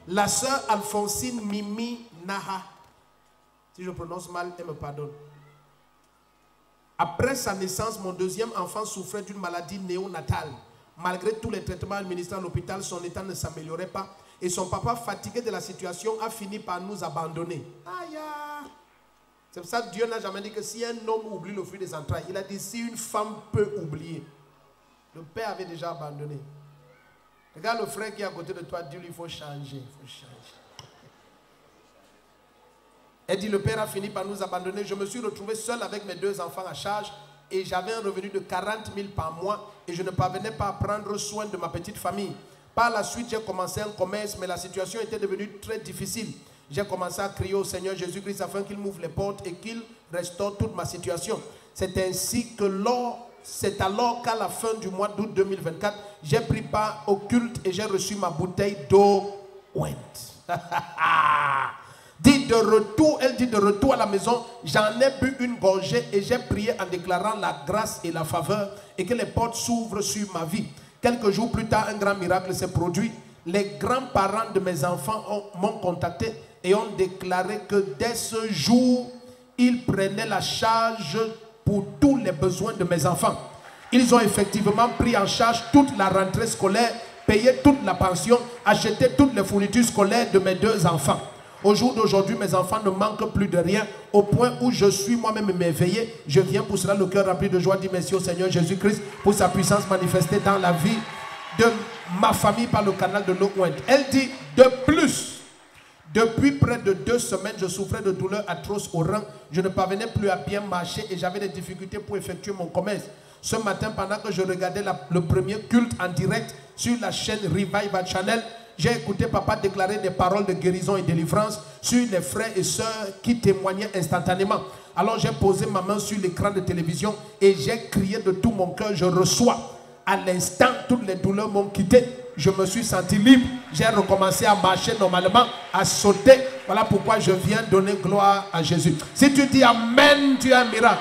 La sœur Alphonsine Mimi Naha, si je prononce mal, elle me pardonne. Après sa naissance, mon deuxième enfant souffrait d'une maladie néonatale. Malgré tous les traitements administrés à l'hôpital, son état ne s'améliorait pas. Et son papa, fatigué de la situation, a fini par nous abandonner. Aïe! C'est pour ça que Dieu n'a jamais dit que si un homme oublie le fruit des entrailles, il a dit si une femme peut oublier. Le père avait déjà abandonné. Regarde le frère qui est à côté de toi, dis-lui, il faut changer. Il faut changer. Elle dit, le père a fini par nous abandonner. Je me suis retrouvé seul avec mes 2 enfants à charge et j'avais un revenu de 40 000 par mois et je ne parvenais pas à prendre soin de ma petite famille. Par la suite, j'ai commencé un commerce, mais la situation était devenue très difficile. J'ai commencé à crier au Seigneur Jésus-Christ afin qu'il m'ouvre les portes et qu'il restaure toute ma situation. C'est ainsi que c'est alors qu'à la fin du mois d'août 2024, j'ai pris part au culte et j'ai reçu ma bouteille d'eau ouinte. Elle dit de retour à la maison, j'en ai bu une gorgée et j'ai prié en déclarant la grâce et la faveur et que les portes s'ouvrent sur ma vie. Quelques jours plus tard, un grand miracle s'est produit. Les grands-parents de mes enfants m'ont contacté et ont déclaré que dès ce jour, ils prenaient la charge pour tous les besoins de mes enfants. Ils ont effectivement pris en charge toute la rentrée scolaire, payé toute la pension, acheté toutes les fournitures scolaires de mes 2 enfants. Au jour d'aujourd'hui, mes enfants ne manquent plus de rien, au point où je suis moi-même émerveillé. Je viens pour cela le cœur rempli de joie, dire merci au Seigneur Jésus-Christ pour sa puissance manifestée dans la vie de ma famille par le canal de l'eau ouinte. Elle dit de plus, depuis près de 2 semaines, je souffrais de douleurs atroces au rein. Je ne parvenais plus à bien marcher et j'avais des difficultés pour effectuer mon commerce. Ce matin, pendant que je regardais le premier culte en direct sur la chaîne Revival Channel, j'ai écouté papa déclarer des paroles de guérison et délivrance sur les frères et sœurs qui témoignaient instantanément. Alors j'ai posé ma main sur l'écran de télévision et j'ai crié de tout mon cœur, je reçois. À l'instant, toutes les douleurs m'ont quitté. Je me suis senti libre. J'ai recommencé à marcher normalement, à sauter. Voilà pourquoi je viens donner gloire à Jésus. Si tu dis Amen, tu as un miracle.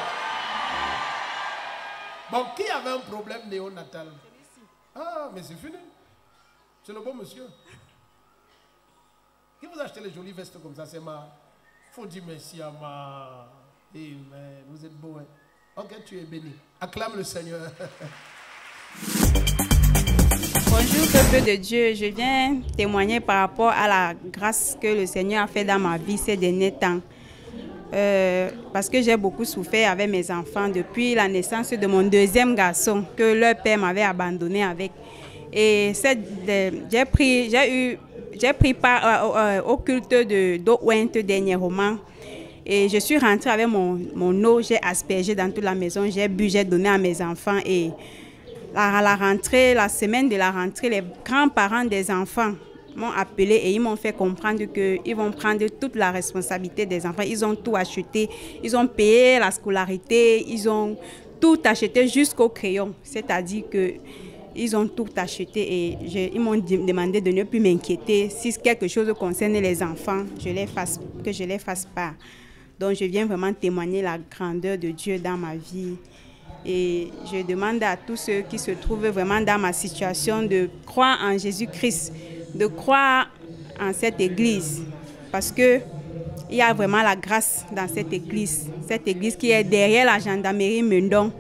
Bon, qui avait un problème néonatal? Ah, mais c'est fini. C'est le bon monsieur. Qui vous a acheté les jolies vestes comme ça? C'est ma... Faut dire merci à ma... Amen. Vous êtes beau, hein? Ok, tu es béni. Acclame le Seigneur. Bonjour, peuple de Dieu. Je viens témoigner par rapport à la grâce que le Seigneur a fait dans ma vie ces derniers temps. Parce que j'ai beaucoup souffert avec mes enfants depuis la naissance de mon 2e garçon que leur père m'avait abandonné avec. Et j'ai pris part au culte d'eau ouinte dernièrement. Et je suis rentrée avec mon eau, j'ai aspergé dans toute la maison, j'ai bu, j'ai donné à mes enfants. Et à la rentrée, la semaine de la rentrée, les grands-parents des enfants m'ont appelé et ils m'ont fait comprendre qu'ils vont prendre toute la responsabilité des enfants. Ils ont tout acheté, ils ont payé la scolarité, ils ont tout acheté jusqu'au crayon. C'est-à-dire qu'ils ont tout acheté et ils m'ont demandé de ne plus m'inquiéter. Si quelque chose concerne les enfants, que je les fasse part. Donc je viens vraiment témoigner la grandeur de Dieu dans ma vie. Et je demande à tous ceux qui se trouvent vraiment dans ma situation de croire en Jésus-Christ, de croire en cette église. Parce qu'il y a vraiment la grâce dans cette église qui est derrière la gendarmerie Meudon.